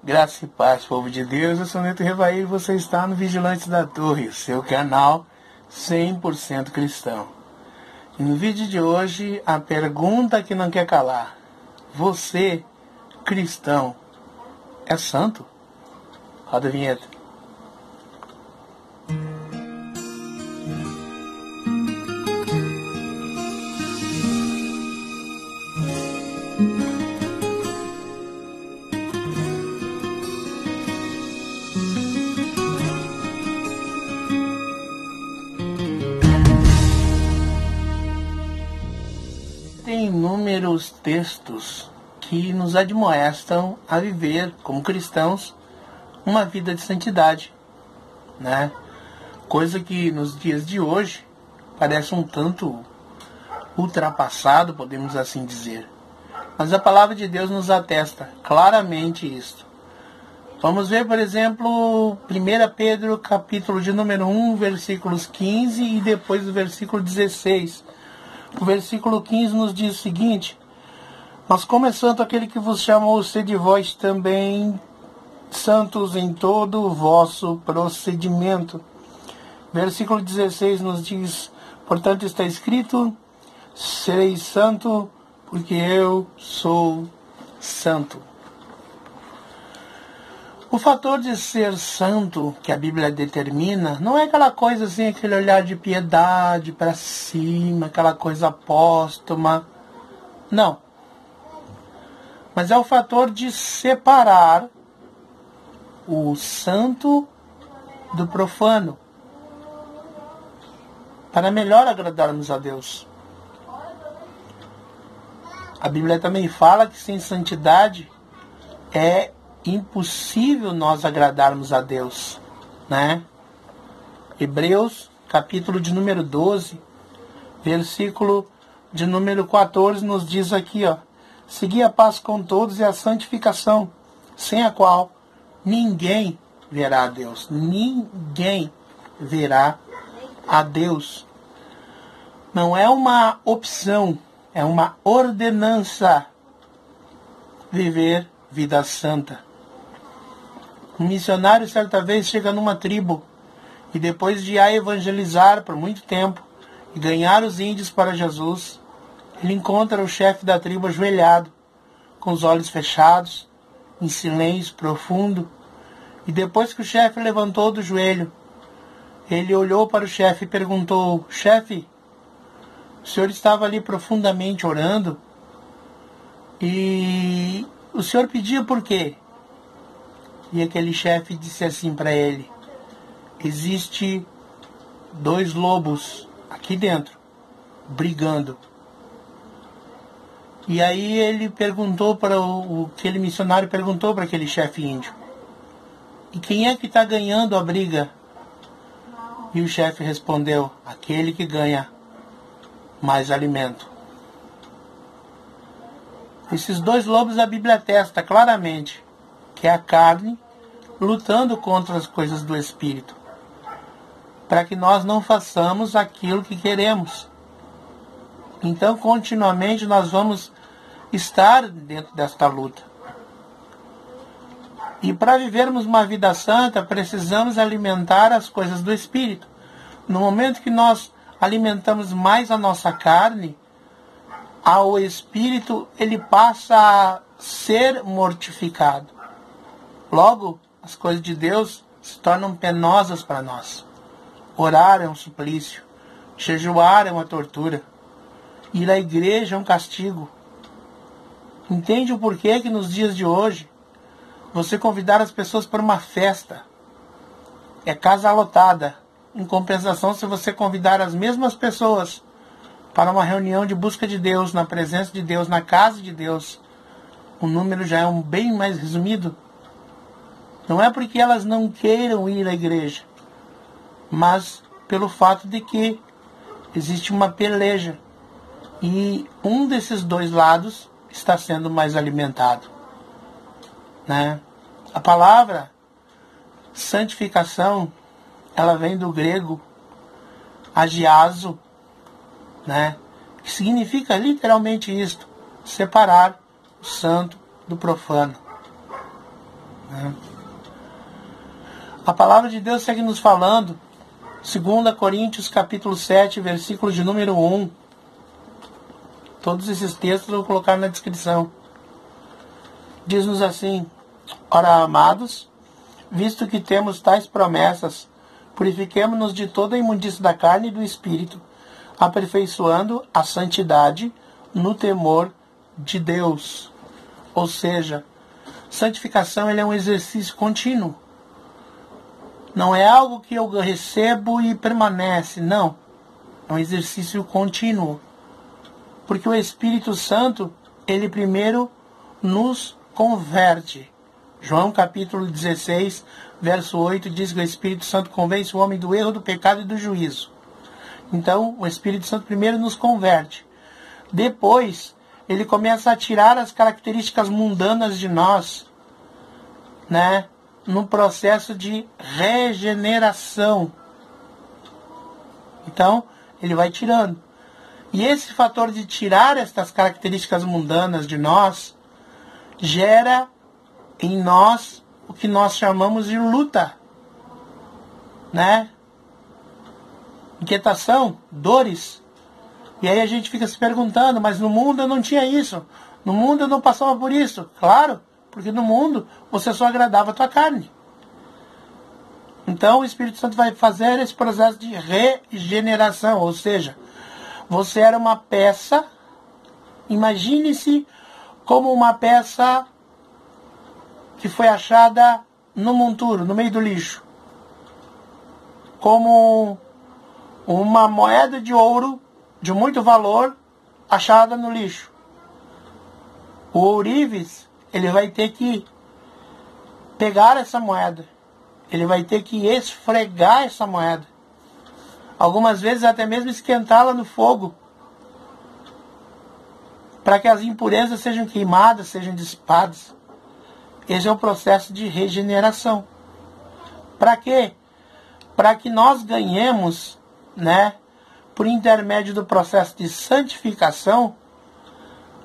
Graça e paz, povo de Deus. Eu sou Neto Revaí e você está no Vigilantes da Torre, seu canal 100% cristão. E no vídeo de hoje, a pergunta que não quer calar. Você, cristão, é santo? Roda a vinheta. Tem inúmeros textos que nos admoestam a viver como cristãos uma vida de santidade, né? Coisa que nos dias de hoje parece um tanto ultrapassado, podemos assim dizer. Mas a palavra de Deus nos atesta claramente isto. Vamos ver, por exemplo, 1 Pedro, capítulo de número 1, versículos 15 e depois o versículo 16. O versículo 15 nos diz o seguinte: mas como é santo aquele que vos chamou, sede vós também santos em todo o vosso procedimento. Versículo 16 nos diz: portanto está escrito, sereis santo, porque eu sou santo. O fator de ser santo que a Bíblia determina não é aquela coisa assim, aquele olhar de piedade para cima, aquela coisa póstuma. Não. Mas é o fator de separar o santo do profano, para melhor agradarmos a Deus. A Bíblia também fala que sem santidade é impossível nós agradarmos a Deus, né? Hebreus, capítulo de número 12, versículo de número 14, nos diz aqui, ó: segui a paz com todos e a santificação, sem a qual ninguém verá a Deus. Ninguém verá a Deus. Não é uma opção, é uma ordenança viver vida santa. Um missionário certa vez chega numa tribo e depois de a evangelizar por muito tempo e ganhar os índios para Jesus, ele encontra o chefe da tribo ajoelhado, com os olhos fechados, em silêncio profundo. E depois que o chefe levantou do joelho, ele olhou para o chefe e perguntou: chefe, o senhor estava ali profundamente orando e o senhor pedia por quê? E aquele chefe disse assim para ele: existe 2 lobos aqui dentro, brigando. E aí ele perguntou para aquele missionário perguntou para aquele chefe índio: e quem é que está ganhando a briga? E o chefe respondeu: aquele que ganha mais alimento. Esses 2 lobos a Bíblia atesta claramente que é a carne lutando contra as coisas do Espírito, para que nós não façamos aquilo que queremos. Então, continuamente nós vamos estar dentro desta luta. E para vivermos uma vida santa, precisamos alimentar as coisas do Espírito. No momento que nós alimentamos mais a nossa carne, ao Espírito ele passa a ser mortificado. Logo, as coisas de Deus se tornam penosas para nós. Orar é um suplício, jejuar é uma tortura, ir à igreja é um castigo. Entende o porquê que nos dias de hoje, você convidar as pessoas para uma festa é casa lotada. Em compensação, se você convidar as mesmas pessoas para uma reunião de busca de Deus, na presença de Deus, na casa de Deus, o número já é bem mais resumido. Não é porque elas não queiram ir à igreja, mas pelo fato de que existe uma peleja e um desses 2 lados está sendo mais alimentado, né? A palavra santificação, ela vem do grego agiazo, né? Que significa literalmente isto: separar o santo do profano. A palavra de Deus segue nos falando, 2 Coríntios capítulo 7, versículo de número 1. Todos esses textos eu vou colocar na descrição. Diz-nos assim: ora, amados, visto que temos tais promessas, purifiquemo-nos de toda a imundícia da carne e do espírito, aperfeiçoando a santidade no temor de Deus. Ou seja, santificação ele é um exercício contínuo. Não é algo que eu recebo e permanece, não. É um exercício contínuo. Porque o Espírito Santo, ele primeiro nos converte. João capítulo 16, verso 8, diz que o Espírito Santo convence o homem do erro, do pecado e do juízo. Então, o Espírito Santo primeiro nos converte. Depois, ele começa a tirar as características mundanas de nós, né? No processo de regeneração. Então, ele vai tirando. E esse fator de tirar estas características mundanas de nós, gera em nós o que nós chamamos de luta, né? Inquietação, dores. E aí a gente fica se perguntando, mas no mundo eu não tinha isso. No mundo eu não passava por isso. Claro, porque no mundo você só agradava a tua carne. Então o Espírito Santo vai fazer esse processo de regeneração, ou seja, você era uma peça, imagine-se como uma peça que foi achada no monturo, no meio do lixo. Como uma moeda de ouro de muito valor achada no lixo. O ourives, ele vai ter que pegar essa moeda. Ele vai ter que esfregar essa moeda. Algumas vezes até mesmo esquentá-la no fogo, para que as impurezas sejam queimadas, sejam dissipadas. Esse é o processo de regeneração. Para quê? Para que nós ganhemos, né, por intermédio do processo de santificação,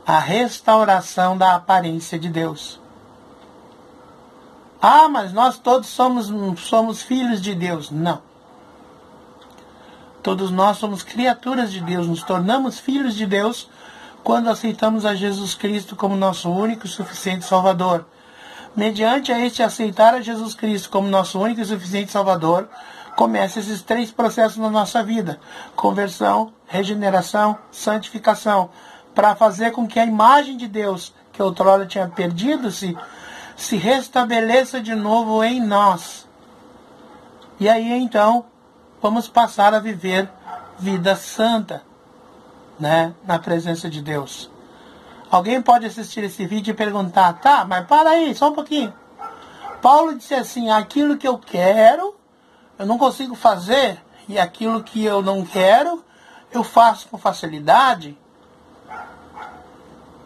a restauração da aparência de Deus. Ah, mas nós todos somos filhos de Deus. Não. Todos nós somos criaturas de Deus, nos tornamos filhos de Deus quando aceitamos a Jesus Cristo como nosso único e suficiente Salvador. Mediante a este aceitar a Jesus Cristo como nosso único e suficiente Salvador, começam esses 3 processos na nossa vida: conversão, regeneração, santificação, para fazer com que a imagem de Deus, que outrora tinha perdido-se, se restabeleça de novo em nós. E aí então vamos passar a viver vida santa, né, na presença de Deus. Alguém pode assistir esse vídeo e perguntar: tá, mas para aí, só um pouquinho. Paulo disse assim: aquilo que eu quero, eu não consigo fazer, e aquilo que eu não quero, eu faço com facilidade.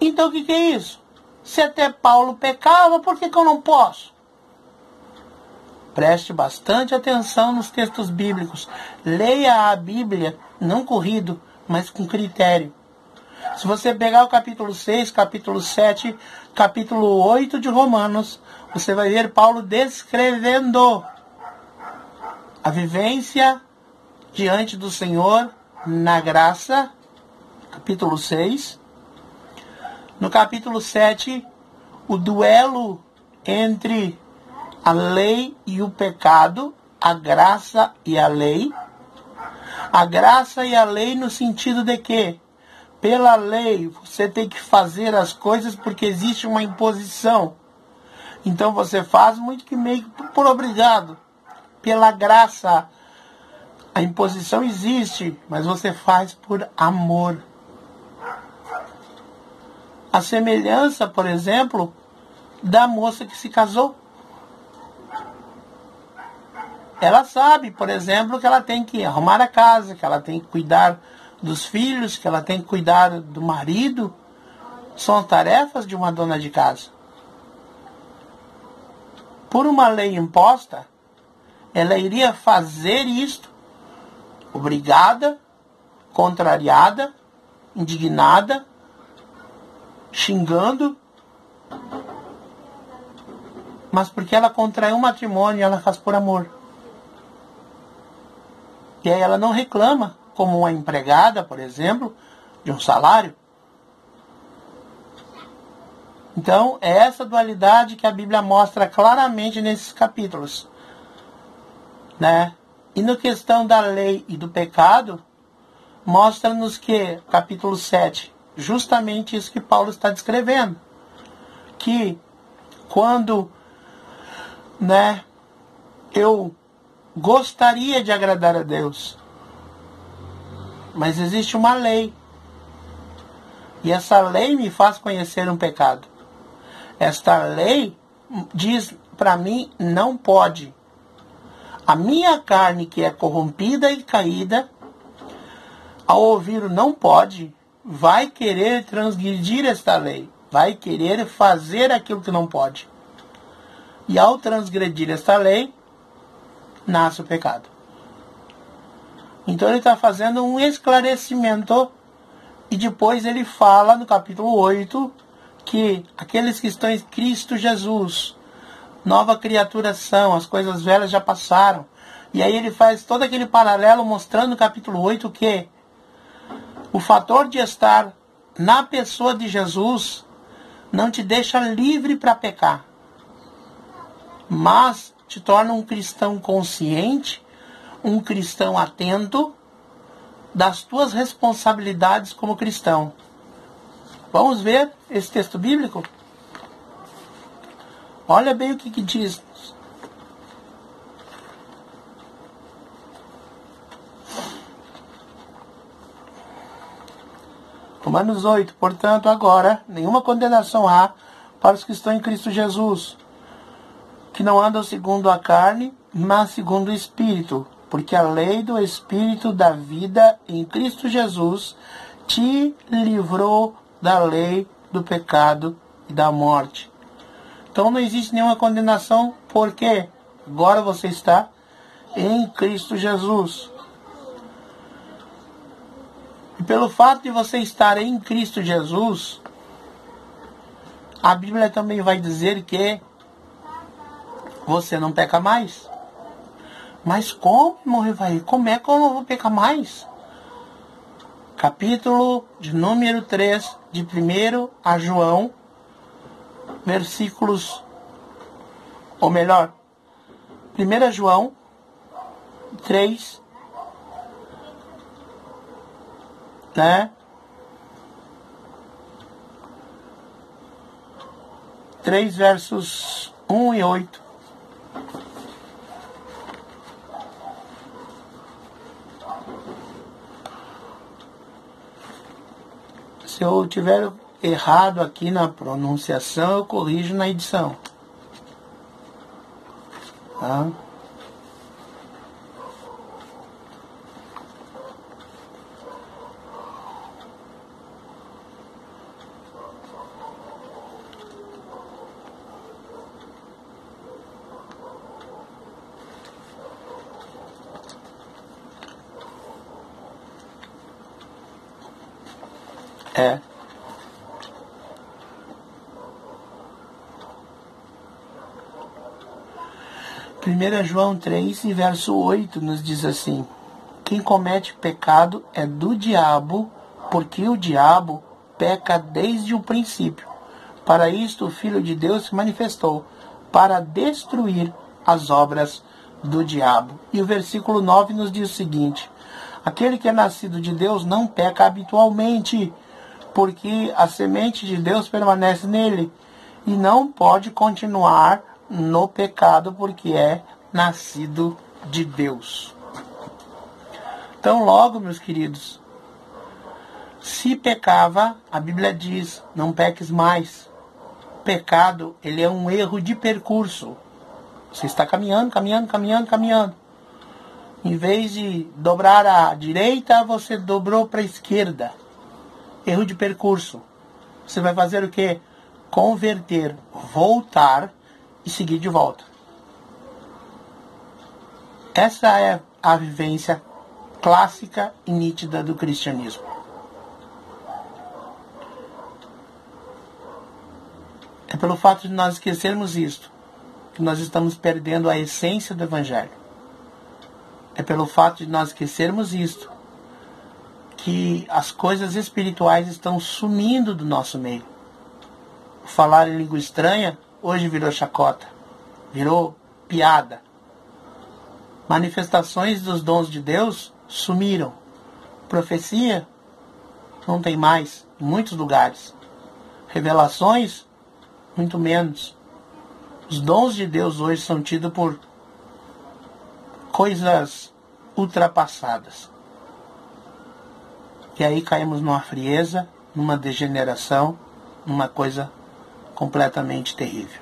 Então o que é isso? Se até Paulo pecava, por que eu não posso? Preste bastante atenção nos textos bíblicos. Leia a Bíblia, não corrido, mas com critério. Se você pegar o capítulo 6, capítulo 7, capítulo 8 de Romanos, você vai ver Paulo descrevendo a vivência diante do Senhor na graça, capítulo 6. No capítulo 7, o duelo entre a lei e o pecado, a graça e a lei. A graça e a lei no sentido de que, pela lei, você tem que fazer as coisas porque existe uma imposição. Então você faz muito que meio por obrigado. Pela graça, a imposição existe, mas você faz por amor. A semelhança, por exemplo, da moça que se casou. Ela sabe, por exemplo, que ela tem que arrumar a casa, que ela tem que cuidar dos filhos, que ela tem que cuidar do marido. São tarefas de uma dona de casa. Por uma lei imposta, ela iria fazer isto, obrigada, contrariada, indignada, xingando. mas porque ela contrai um matrimônio, ela faz por amor. E aí ela não reclama, como uma empregada, por exemplo, de um salário. Então, é essa dualidade que a Bíblia mostra claramente nesses capítulos, né? E na questão da lei e do pecado, mostra-nos que, capítulo 7, justamente isso que Paulo está descrevendo. Que quando, né, eu gostaria de agradar a Deus, mas existe uma lei. E essa lei me faz conhecer um pecado. Esta lei diz para mim, não pode. A minha carne, que é corrompida e caída, ao ouvir o não pode, vai querer transgredir esta lei. Vai querer fazer aquilo que não pode. E ao transgredir esta lei, nasce o pecado. Então ele está fazendo um esclarecimento. E depois ele fala no capítulo 8 que aqueles que estão em Cristo Jesus, nova criatura são, as coisas velhas já passaram. E aí ele faz todo aquele paralelo mostrando no capítulo 8 que o fator de estar na pessoa de Jesus não te deixa livre para pecar, mas te torna um cristão consciente, um cristão atento das tuas responsabilidades como cristão. Vamos ver esse texto bíblico? Olha bem o que diz. Romanos 8. Portanto, agora, nenhuma condenação há para os que estão em Cristo Jesus, que não andam segundo a carne, mas segundo o Espírito. Porque a lei do Espírito da vida em Cristo Jesus te livrou da lei do pecado e da morte. Então não existe nenhuma condenação, porque agora você está em Cristo Jesus. E pelo fato de você estar em Cristo Jesus, a Bíblia também vai dizer que você não peca mais. Mas como, irmão Rivaí? Como é que eu não vou pecar mais? Capítulo de número 3, de 1 a João, versículos, ou melhor, 1 João 3, né? 3 versos 1 e 8. Se eu tiver errado aqui na pronunciação, eu corrijo na edição. Tá? É. Primeira João 3, verso 8, nos diz assim: quem comete pecado é do diabo, porque o diabo peca desde o princípio. Para isto o Filho de Deus se manifestou, para destruir as obras do diabo. E o versículo 9 nos diz o seguinte: aquele que é nascido de Deus não peca habitualmente, porque a semente de Deus permanece nele, e não pode continuar no pecado, porque é nascido de Deus. Então, logo, meus queridos, se pecava, a Bíblia diz, não peques mais. Pecado, ele é um erro de percurso. Você está caminhando. Em vez de dobrar à direita, você dobrou para a esquerda. Erro de percurso. Você vai fazer o quê? Converter, voltar e seguir de volta. Essa é a vivência clássica e nítida do cristianismo. É pelo fato de nós esquecermos isto que nós estamos perdendo a essência do Evangelho. É pelo fato de nós esquecermos isto, que as coisas espirituais estão sumindo do nosso meio. O falar em língua estranha hoje virou chacota, virou piada. Manifestações dos dons de Deus sumiram. Profecia não tem mais em muitos lugares. Revelações, muito menos. Os dons de Deus hoje são tidos por coisas ultrapassadas. E aí caímos numa frieza, numa degeneração, numa coisa completamente terrível.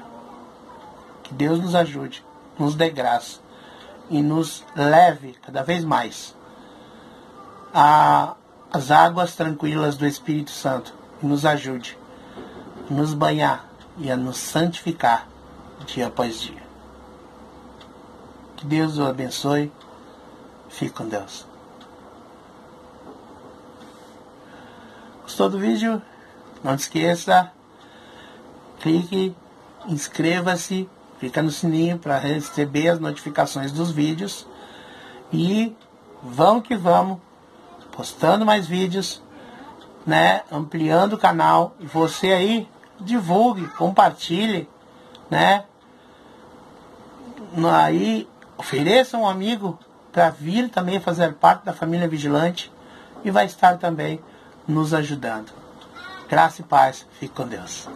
Que Deus nos ajude, nos dê graça e nos leve cada vez mais às águas tranquilas do Espírito Santo e nos ajude a nos banhar e a nos santificar dia após dia. Que Deus o abençoe. Fique com Deus. Gostou do vídeo? Não esqueça, clique, inscreva-se, clica no sininho para receber as notificações dos vídeos e vamos que vamos, postando mais vídeos, né, ampliando o canal. E você aí, divulgue, compartilhe, né, aí ofereça um amigo para vir também fazer parte da família Vigilante e vai estar também nos ajudando. Graça e paz. Fique com Deus.